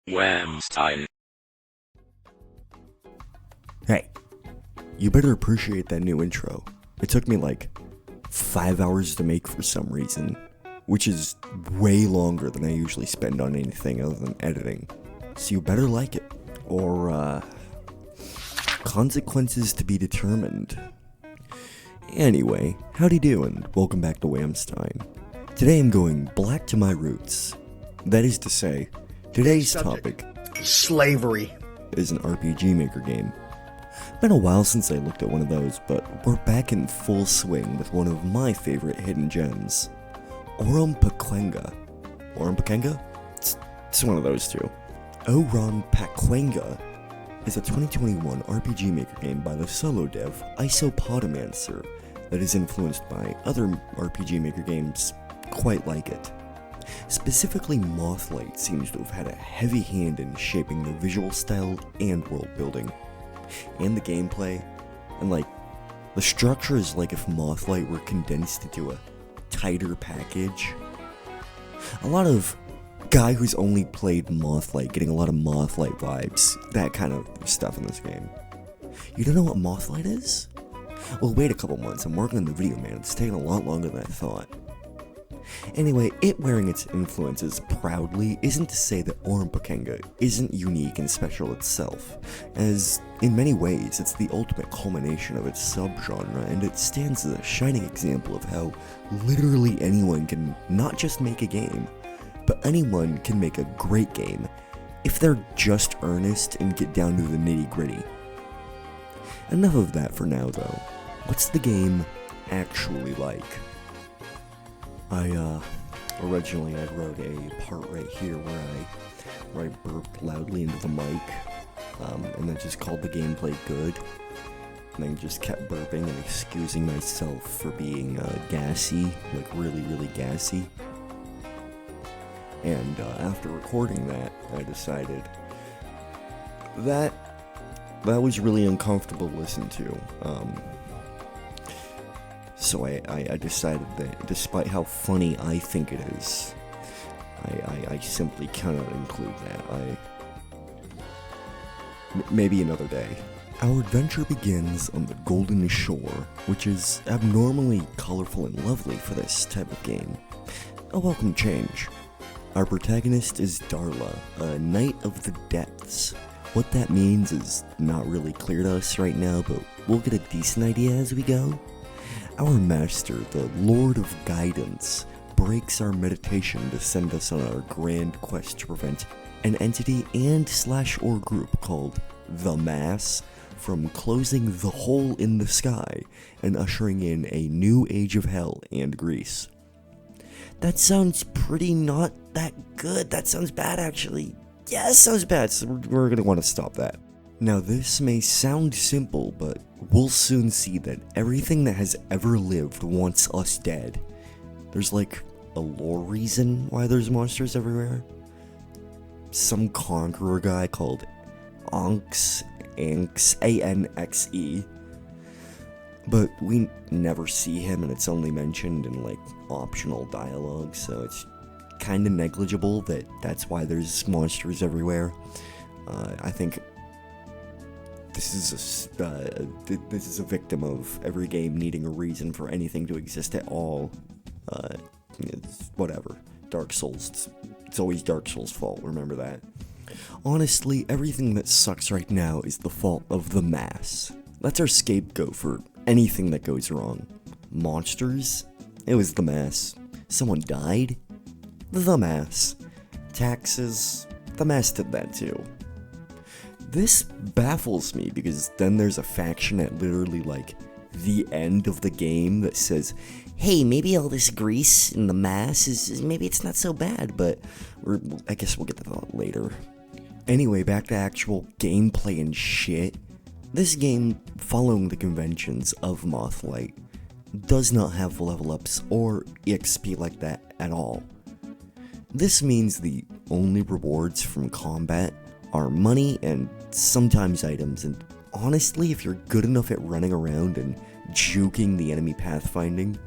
Whamstein. Hey, you better appreciate that new intro. It took me like 5 hours to make for some reason, which is way longer than I usually spend on anything other than editing. So you better like it, or consequences to be determined. Anyway, howdy doing? Welcome back to Whamstein. Today I'm going back to my roots. That is to say, today's topic, slavery, is an RPG Maker game. Been a while since I looked at one of those, but we're back in full swing with one of my favorite hidden gems, Orompaquenga. Orompaquenga? It's one of those two. Orompaquenga is a 2021 RPG Maker game by the solo dev Iopodomancer that is influenced by other RPG Maker games quite like it. Specifically, Mothlight seems to have had a heavy hand in shaping the visual style and world building, and the gameplay, and the structure is like if Mothlight were condensed into a tighter package. A lot of guy who's only played Mothlight getting a lot of Mothlight vibes, that kind of stuff in this game. You don't know what Mothlight is? Well, wait a couple months, I'm working on the video, man. It's taking a lot longer than I thought. Anyway, it wearing its influences proudly isn't to say that Orompaquenga isn't unique and special itself, as in many ways it's the ultimate culmination of its subgenre, and it stands as a shining example of how literally anyone can not just make a game, but anyone can make a great game if they're just earnest and get down to the nitty-gritty. Enough of that for now, though. What's the game actually like? Originally I wrote a part right here where I burped loudly into the mic, and then just called the gameplay good, and then just kept burping and excusing myself for being gassy, like really gassy. And after recording that, I decided that was really uncomfortable to listen to. So I decided that despite how funny I think it is, I simply cannot include that. Maybe another day. Our adventure begins on the Golden Shore, which is abnormally colorful and lovely for this type of game. A welcome change. Our protagonist is Darla, a Knight of the Depths. What that means is not really clear to us right now, but we'll get a decent idea as we go. Our master, the Lord of Guidance, breaks our meditation to send us on our grand quest to prevent an entity and/or group called the Mass from closing the hole in the sky and ushering in a new age of hell and Greece. That sounds pretty not that good. That sounds bad, actually. Yeah, it sounds bad, so we're gonna want to stop that. Now, this may sound simple, but we'll soon see that everything that has ever lived wants us dead. There's like a lore reason why there's monsters everywhere. Some conqueror guy called Anxe, A-N-X-E. But we never see him, and it's only mentioned in optional dialogue, so it's kinda negligible that's why there's monsters everywhere. I think this is a victim of every game needing a reason for anything to exist at all. It's whatever. Dark Souls. It's always Dark Souls' fault, remember that. Honestly, everything that sucks right now is the fault of the Mass. That's our scapegoat for anything that goes wrong. Monsters? It was the Mass. Someone died? The Mass. Taxes? The Mass did that too. This baffles me because then there's a faction at literally the end of the game that says, hey, maybe all this grease in the Mass is maybe it's not so bad, but I guess we'll get to that later. Anyway, back to actual gameplay and shit. This game, following the conventions of Mothlight, does not have level ups or EXP like that at all. This means the only rewards from combat are money and sometimes items, and honestly, if you're good enough at running around and juking the enemy pathfinding,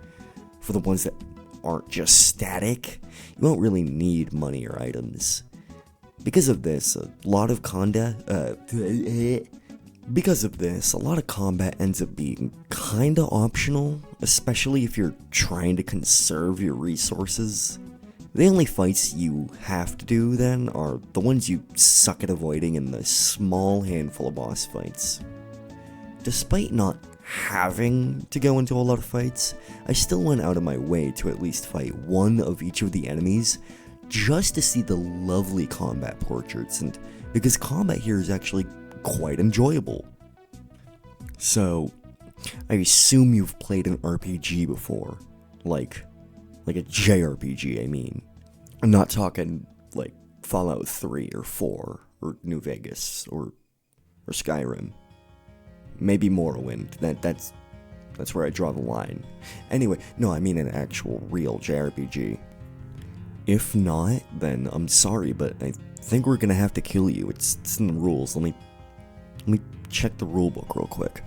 for the ones that aren't just static, you won't really need money or items. Because of this, a lot of combat ends up being kinda optional, especially if you're trying to conserve your resources. The only fights you have to do then are the ones you suck at avoiding in the small handful of boss fights. Despite not having to go into a lot of fights, I still went out of my way to at least fight one of each of the enemies just to see the lovely combat portraits, and because combat here is actually quite enjoyable. So, I assume you've played an RPG before, like a JRPG, I mean. I'm not talking like Fallout 3 or 4 or New Vegas or Skyrim. Maybe Morrowind. That's where I draw the line. Anyway, no, I mean an actual real JRPG. If not, then I'm sorry, but I think we're gonna have to kill you. It's in the rules. Let me check the rulebook real quick.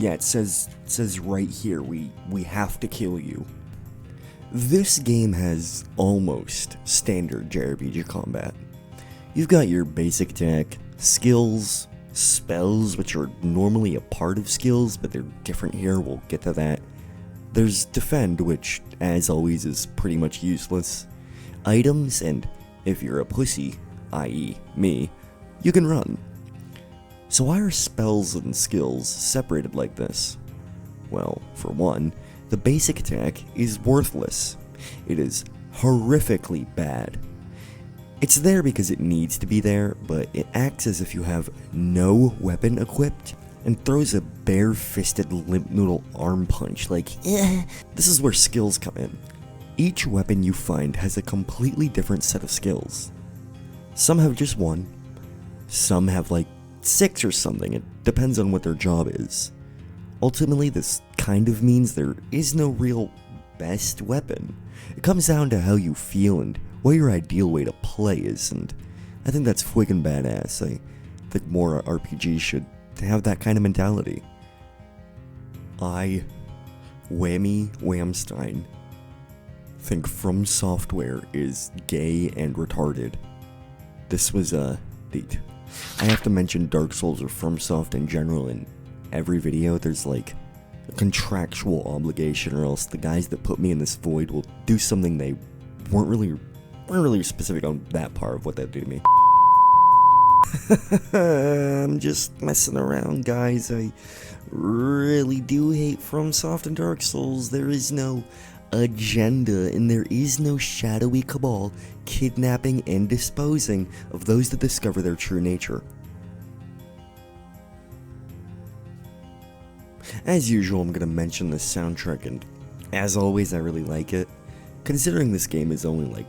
Yeah, it says right here, we have to kill you. This game has almost standard JRPG combat. You've got your basic attack, skills, spells, which are normally a part of skills, but they're different here, we'll get to that. There's defend, which, as always, is pretty much useless. Items, and if you're a pussy, i.e. me, you can run. So why are spells and skills separated like this? Well, for one, the basic attack is worthless. It is horrifically bad. It's there because it needs to be there, but it acts as if you have no weapon equipped and throws a bare-fisted limp noodle arm punch like, eh. This is where skills come in. Each weapon you find has a completely different set of skills. Some have just one, some have like 6 or something, it depends on what their job is. Ultimately, this kind of means there is no real best weapon. It comes down to how you feel and what your ideal way to play is, and I think that's friggin' badass. I think more RPGs should have that kind of mentality. I, Whammy Whamstein, think From Software is gay and retarded. This was neat. I have to mention Dark Souls or FromSoft in general in every video. There's like a contractual obligation, or else the guys that put me in this void will do something they weren't really specific on that part of what they do to me. I'm just messing around, guys. I really do hate FromSoft and Dark Souls. There is no agenda, and there is no shadowy cabal kidnapping and disposing of those that discover their true nature. As usual, I'm gonna mention the soundtrack, and as always, I really like it. Considering this game is only like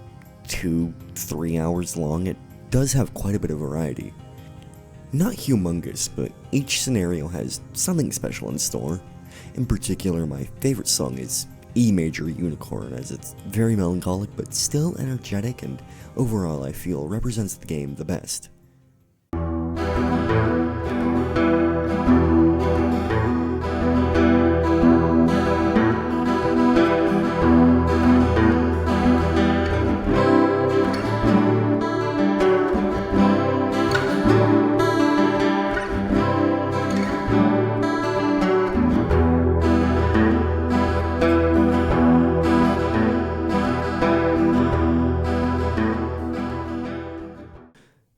2-3 hours long, it does have quite a bit of variety. Not humongous, but each scenario has something special in store. In particular, my favorite song is E Major Unicorn, as it's very melancholic but still energetic, and overall I feel represents the game the best.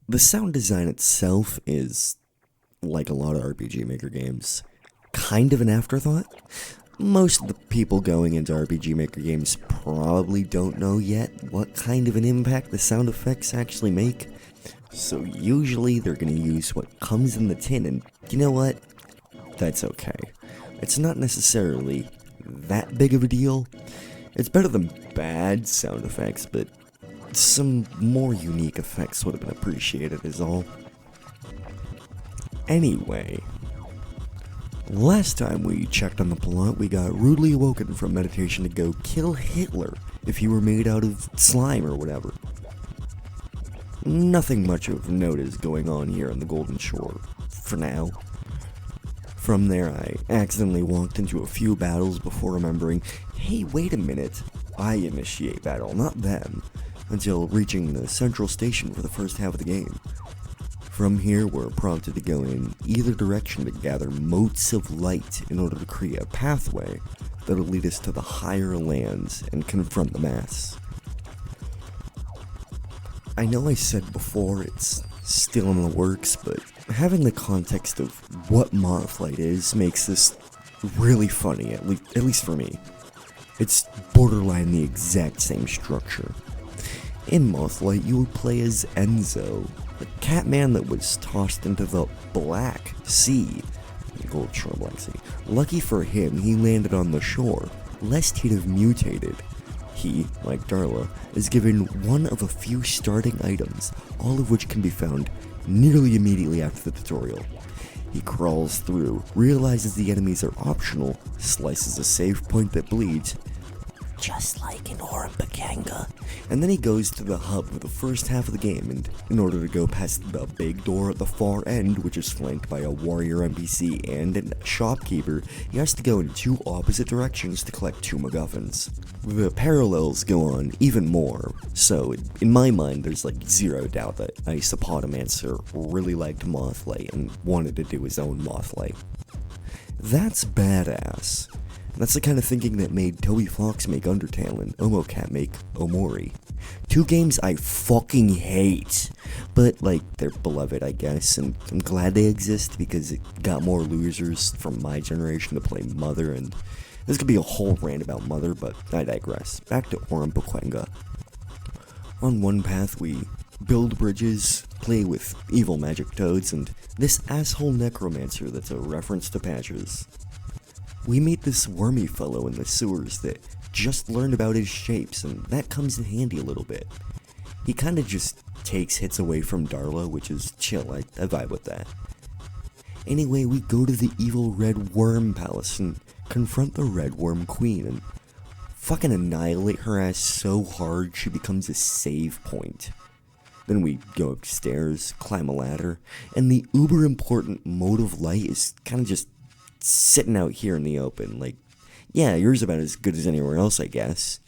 The sound design itself is, like a lot of RPG Maker games, kind of an afterthought. Most of the people going into RPG Maker games probably don't know yet what kind of an impact the sound effects actually make, so usually they're gonna use what comes in the tin, and you know what? That's okay. It's not necessarily that big of a deal. It's better than bad sound effects, but some more unique effects would have been appreciated is all. Anyway, last time we checked on the plot, we got rudely awoken from meditation to go kill Hitler if he were made out of slime or whatever. Nothing much of note is going on here on the Golden Shore, for now. From there, I accidentally walked into a few battles before remembering, hey, wait a minute, I initiate battle, not them, until reaching the central station for the first half of the game. From here, we're prompted to go in either direction to gather motes of light in order to create a pathway that'll lead us to the higher lands and confront the mass. I know I said before it's still in the works, but having the context of what Mothlight is makes this really funny, at least for me. It's borderline the exact same structure. In Mothlight, you would play as Enzo, a catman that was tossed into the Black Sea, the Gold Shore Black Sea. Lucky for him, he landed on the shore, lest he'd have mutated. He, like Darla, is given one of a few starting items, all of which can be found nearly immediately after the tutorial. He crawls through, realizes the enemies are optional, slices a save point that bleeds, just like in Orompaquenga, and then he goes to the hub for the first half of the game, and in order to go past the big door at the far end, which is flanked by a warrior NPC and a shopkeeper, he has to go in two opposite directions to collect two MacGuffins. The parallels go on even more, so in my mind there's like zero doubt that Iopodomancer really liked Mothlight and wanted to do his own Mothlight. That's badass. That's the kind of thinking that made Toby Fox make Undertale and Omocat make Omori. Two games I fucking hate, but like, they're beloved, I guess, and I'm glad they exist because it got more losers from my generation to play Mother, and this could be a whole rant about Mother, but I digress. Back to Orompaquenga. On one path, we build bridges, play with evil magic toads, and this asshole necromancer that's a reference to Patches. We meet this wormy fellow in the sewers that just learned about his shapes, and that comes in handy a little bit. He kinda just takes hits away from Darla, which is chill, I vibe with that. Anyway, we go to the evil Red Worm Palace and confront the Red Worm Queen and fucking annihilate her ass so hard she becomes a save point. Then we go upstairs, climb a ladder, and the uber important mode of light is kinda just sitting out here in the open, like, yeah, yours about as good as anywhere else, I guess.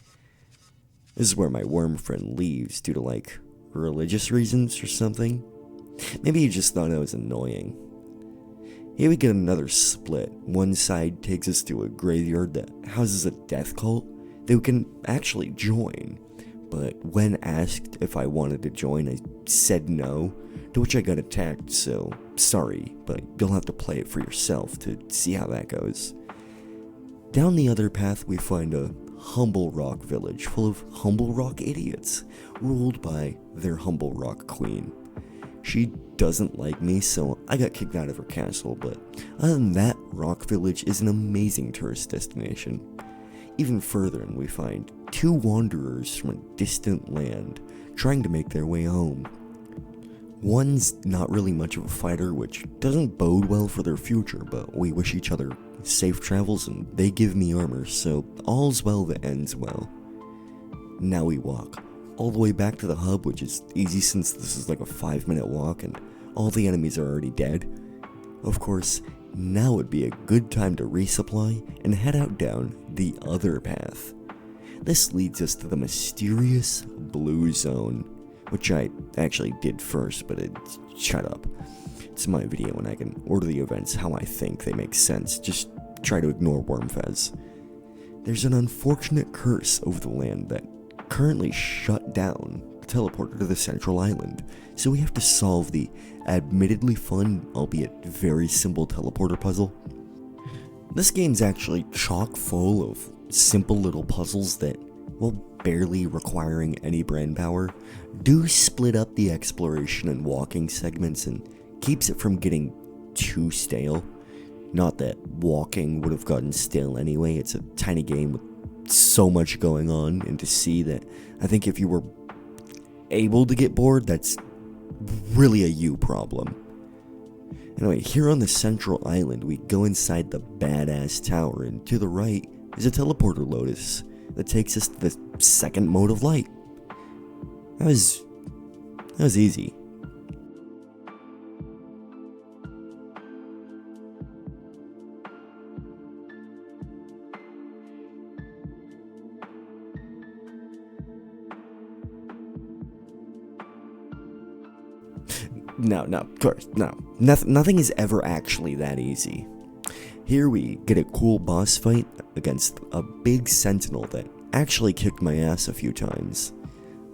This is where my worm friend leaves due to, like, religious reasons or something. Maybe he just thought I was annoying. Here we get another split. One side takes us to a graveyard that houses a death cult that we can actually join. But when asked if I wanted to join, I said no, to which I got attacked, so sorry, but you'll have to play it for yourself to see how that goes. Down the other path we find a humble rock village full of humble rock idiots, ruled by their humble rock queen. She doesn't like me, so I got kicked out of her castle, but other than that, Rock Village is an amazing tourist destination. Even further in, we find two wanderers from a distant land trying to make their way home. One's not really much of a fighter, which doesn't bode well for their future, but we wish each other safe travels and they give me armor, so all's well that ends well. Now we walk all the way back to the hub, which is easy since this is like a 5-minute walk and all the enemies are already dead. Of course, now would be a good time to resupply and head out down the other path. This leads us to the mysterious blue zone, which I actually did first, but shut up. It's my video and I can order the events how I think they make sense, just try to ignore Wormfez. There's an unfortunate curse over the land that currently shut down the teleporter to the central island, so we have to solve the admittedly fun, albeit very simple teleporter puzzle. This game's actually chock full of simple little puzzles that, while barely requiring any brain power, do split up the exploration and walking segments and keeps it from getting too stale. Not that walking would have gotten stale anyway, it's a tiny game with so much going on, and to see that, I think if you were able to get bored, that's really a you problem. Anyway, here on the central island, we go inside the badass tower, and to the right is a teleporter lotus that takes us to the second mode of light. That was That was easy. No, of course, no. Nothing is ever actually that easy. Here we get a cool boss fight against a big sentinel that actually kicked my ass a few times.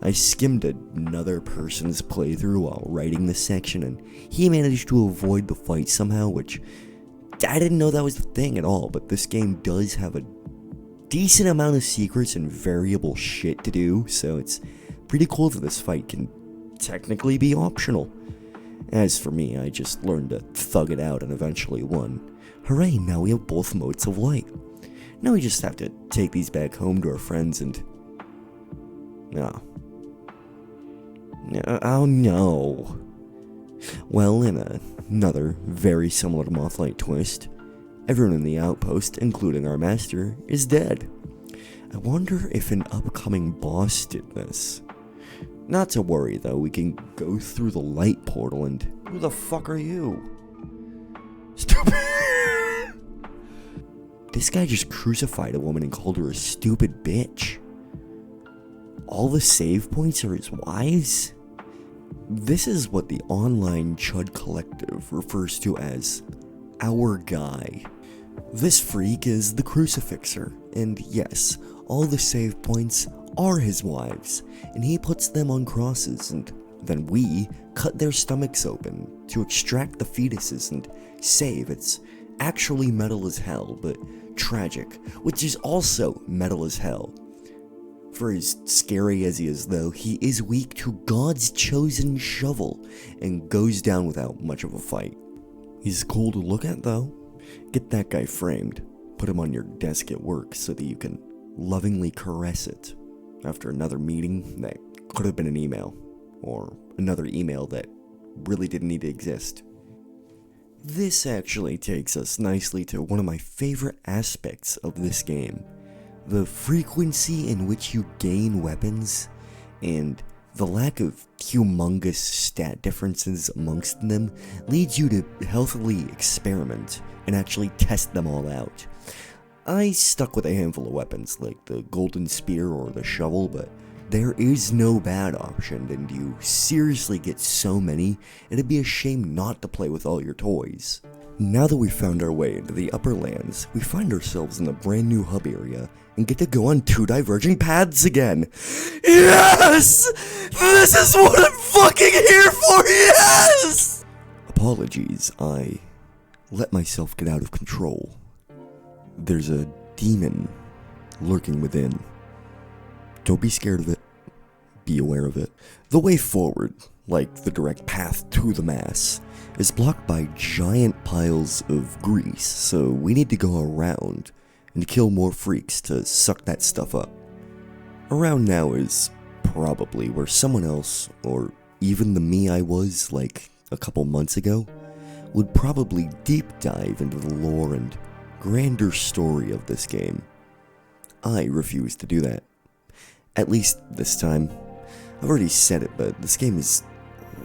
I skimmed another person's playthrough while writing this section, and he managed to avoid the fight somehow, which I didn't know that was the thing at all, but this game does have a decent amount of secrets and variable shit to do, so it's pretty cool that this fight can technically be optional. As for me, I just learned to thug it out and eventually won. Hooray, now we have both modes of light. Now we just have to take these back home to our friends and... Oh no. Well, in another very similar to Mothlight twist, everyone in the outpost, including our master, is dead. I wonder if an upcoming boss did this. Not to worry though, we can go through the light portal and... Who the fuck are you? Stupid! This guy just crucified a woman and called her a stupid bitch. All the save points are his wives? This is what the online Chud Collective refers to as our guy. This freak is the Crucifixer, and yes, all the save points are his wives, and he puts them on crosses, and then we cut their stomachs open to extract the fetuses and save. It's actually metal as hell, but tragic, which is also metal as hell. For as scary as he is though, he is weak to God's chosen shovel, and goes down without much of a fight. He's cool to look at though. Get that guy framed, put him on your desk at work so that you can lovingly caress it. After another meeting that could have been an email, or another email that really didn't need to exist. This actually takes us nicely to one of my favorite aspects of this game. The frequency in which you gain weapons, and the lack of humongous stat differences amongst them leads you to healthily experiment and actually test them all out. I stuck with a handful of weapons like the golden spear or the shovel, but there is no bad option, and you seriously get so many, it'd be a shame not to play with all your toys. Now that we've found our way into the upper lands, we find ourselves in a brand new hub area and get to go on 2 diverging paths again. Yes! This is what I'm fucking here for, yes! Apologies, I let myself get out of control. There's a demon lurking within. Don't be scared of it. Be aware of it. The way forward, like the direct path to the mass, is blocked by giant piles of grease, so we need to go around and kill more freaks to suck that stuff up. Around now is probably where someone else, or even the me I was like a couple months ago, would probably deep dive into the lore and grander story of this game. I refuse to do that. At least this time. I've already said it, but this game is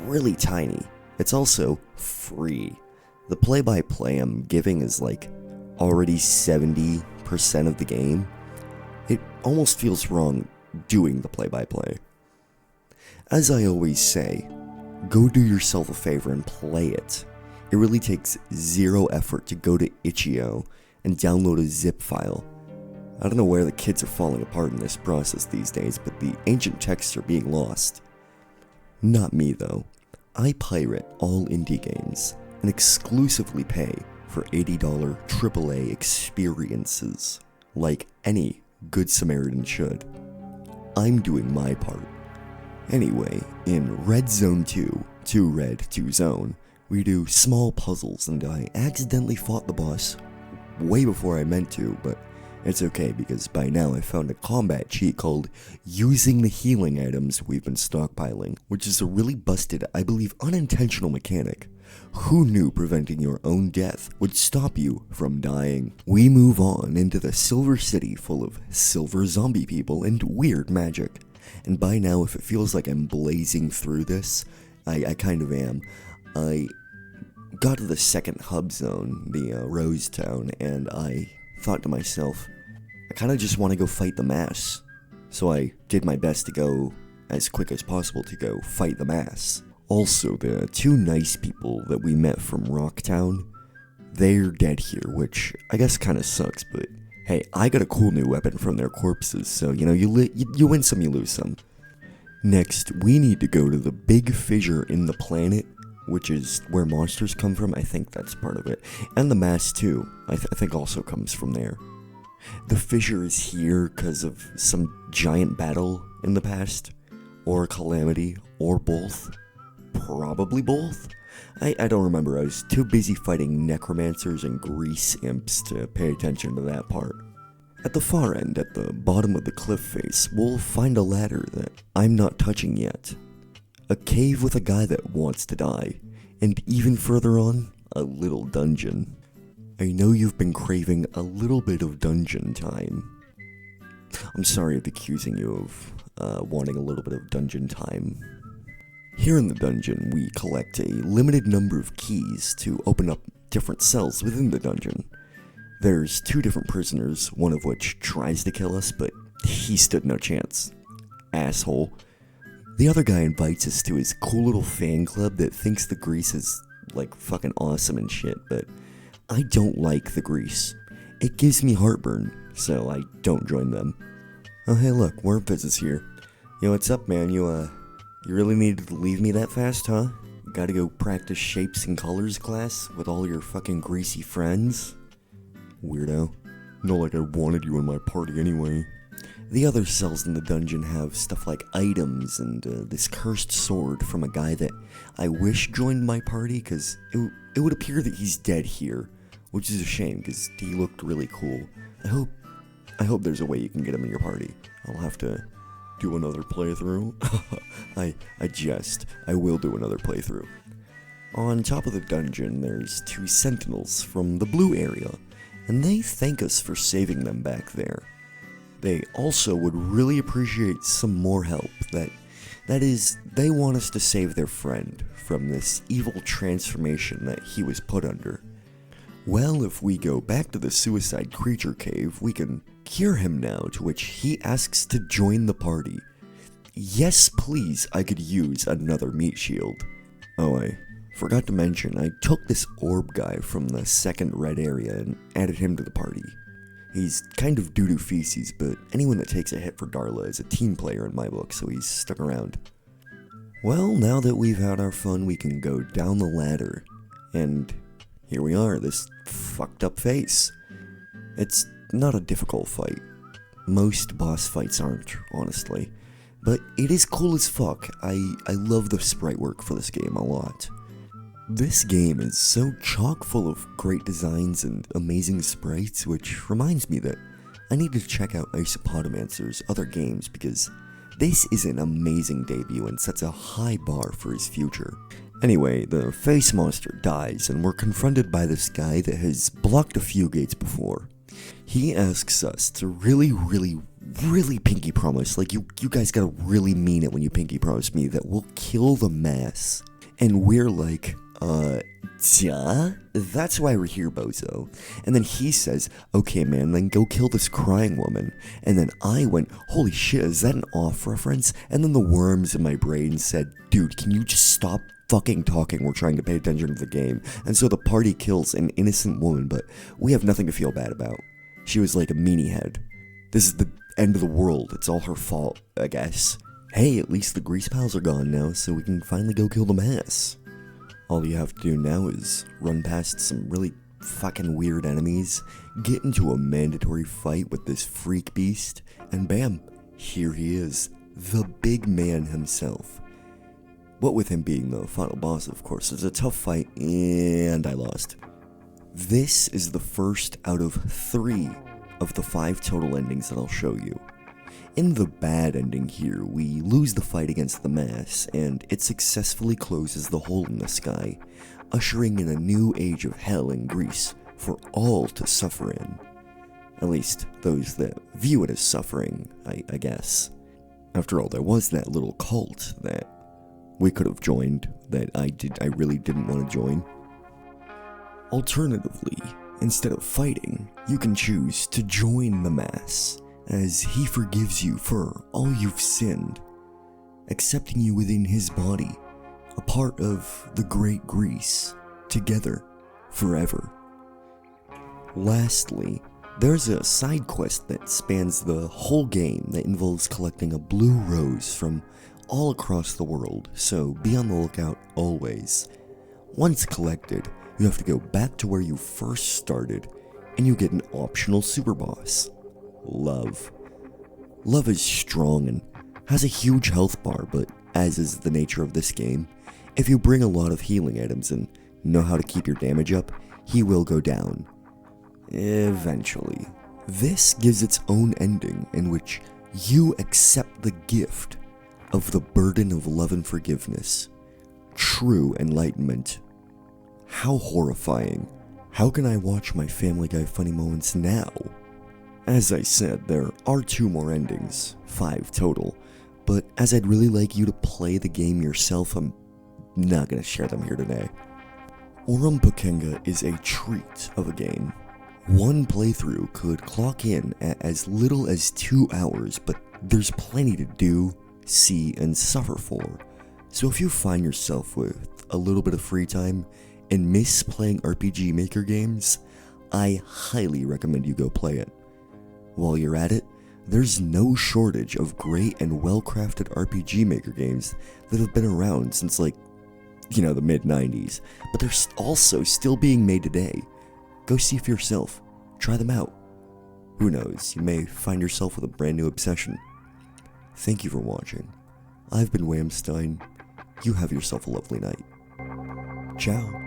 really tiny. It's also free. The play-by-play I'm giving is like already 70% of the game. It almost feels wrong doing the play-by-play. As I always say, go do yourself a favor and play it. It really takes zero effort to go to itch.io and download a zip file. I don't know where the kids are falling apart in this process these days, but the ancient texts are being lost. Not me though. I pirate all indie games and exclusively pay for $80 AAA experiences, like any good Samaritan should. I'm doing my part. Anyway, in Red Zone 2, 2 Red, 2 Zone, we do small puzzles, and I accidentally fought the boss way before I meant to, but it's okay because by now I found a combat cheat called using the healing items we've been stockpiling, which is a really busted, I believe unintentional mechanic. Who knew preventing your own death would stop you from dying? We move on into the Silver City full of silver zombie people and weird magic. And by now, if it feels like I'm blazing through this, I kind of am. I got to the second hub zone, the Rose Town, and I thought to myself, I kind of just want to go fight the mass. So I did my best to go as quick as possible to go fight the mass. Also, the two nice people that we met from Rocktown, they're dead here, which I guess kind of sucks, but hey, I got a cool new weapon from their corpses, so you know, you win some, you lose some. Next, we need to go to the big fissure in the planet, which is where monsters come from. I think that's part of it. And the mass too, I think also comes from there. The fissure is here because of some giant battle in the past, or calamity, or both. Probably both. I don't remember, I was too busy fighting necromancers and grease imps to pay attention to that part. At the far end, at the bottom of the cliff face, we'll find a ladder that I'm not touching yet. A cave with a guy that wants to die, and even further on, a little dungeon. I know you've been craving a little bit of dungeon time. I'm sorry of accusing you of wanting a little bit of dungeon time. Here in the dungeon, we collect a limited number of keys to open up different cells within the dungeon. There's 2 different prisoners, one of which tries to kill us, but he stood no chance. Asshole. The other guy invites us to his cool little fan club that thinks the grease is, like, fucking awesome and shit, but I don't like the grease. It gives me heartburn, so I don't join them. Oh hey look, Wormfizz is here. Yo, what's up, man? You really needed to leave me that fast, huh? Gotta go practice shapes and colors class with all your fucking greasy friends? Weirdo. Not like I wanted you in my party anyway. The other cells in the dungeon have stuff like items and this cursed sword from a guy that I wish joined my party, because it would appear that he's dead here, which is a shame because he looked really cool. I hope there's a way you can get him in your party. I'll have to do another playthrough. I jest. I will do another playthrough. On top of the dungeon, there's 2 sentinels from the blue area, and they thank us for saving them back there. They also would really appreciate some more help. That is, they want us to save their friend from this evil transformation that he was put under. Well, if we go back to the Suicide Creature Cave, we can cure him now, to which he asks to join the party. Yes, please, I could use another meat shield. Oh, I forgot to mention, I took this orb guy from the second red area and added him to the party. He's kind of doo-doo feces, but anyone that takes a hit for Darla is a team player in my book, so he's stuck around. Well, now that we've had our fun, we can go down the ladder. And here we are, this fucked up face. It's not a difficult fight. Most boss fights aren't, honestly. But it is cool as fuck. I love the sprite work for this game a lot. This game is so chock full of great designs and amazing sprites, which reminds me that I need to check out Iopodomancer's other games, because this is an amazing debut and sets a high bar for his future. Anyway, the face monster dies, and we're confronted by this guy that has blocked a few gates before. He asks us to really pinky promise, like you guys gotta really mean it when you pinky promise me that we'll kill the mass. And we're like, duh? That's why we're here, bozo. And then he says, okay man, then go kill this crying woman. And then I went, holy shit, is that an off reference? And then the worms in my brain said, dude, can you just stop fucking talking? We're trying to pay attention to the game. And so the party kills an innocent woman, but we have nothing to feel bad about. She was like a meanie head. This is the end of the world. It's all her fault, I guess. Hey, at least the grease pals are gone now, so we can finally go kill the mass. All you have to do now is run past some really fucking weird enemies, get into a mandatory fight with this freak beast, and bam, here he is, the big man himself. What with him being the final boss, of course, it's a tough fight, and I lost. This is the first out of 3 of the 5 total endings that I'll show you. In the bad ending here, we lose the fight against the mass, and it successfully closes the hole in the sky, ushering in a new age of hell in Greece for all to suffer in. At least, those that view it as suffering, I guess. After all, there was that little cult that we could have joined that I really didn't want to join. Alternatively, instead of fighting, you can choose to join the mass, as he forgives you for all you've sinned, accepting you within his body, a part of the Great Greece, together, forever. Lastly, there's a side quest that spans the whole game that involves collecting a blue rose from all across the world, so be on the lookout always. Once collected, you have to go back to where you first started, and you get an optional super boss. Love. Love is strong and has a huge health bar, but as is the nature of this game, if you bring a lot of healing items and know how to keep your damage up, he will go down. Eventually. This gives its own ending in which you accept the gift of the burden of love and forgiveness. True enlightenment. How horrifying. How can I watch my Family Guy funny moments now? As I said, there are 2 more endings, 5 total, but as I'd really like you to play the game yourself, I'm not gonna share them here today. Orompaquenga is a treat of a game. One playthrough could clock in at as little as 2 hours, but there's plenty to do, see, and suffer for. So if you find yourself with a little bit of free time and miss playing RPG Maker games, I highly recommend you go play it. While you're at it, there's no shortage of great and well-crafted RPG Maker games that have been around since the mid-90s, but they're also still being made today. Go see for yourself. Try them out. Who knows, you may find yourself with a brand new obsession. Thank you for watching. I've been Whamstein. You have yourself a lovely night. Ciao.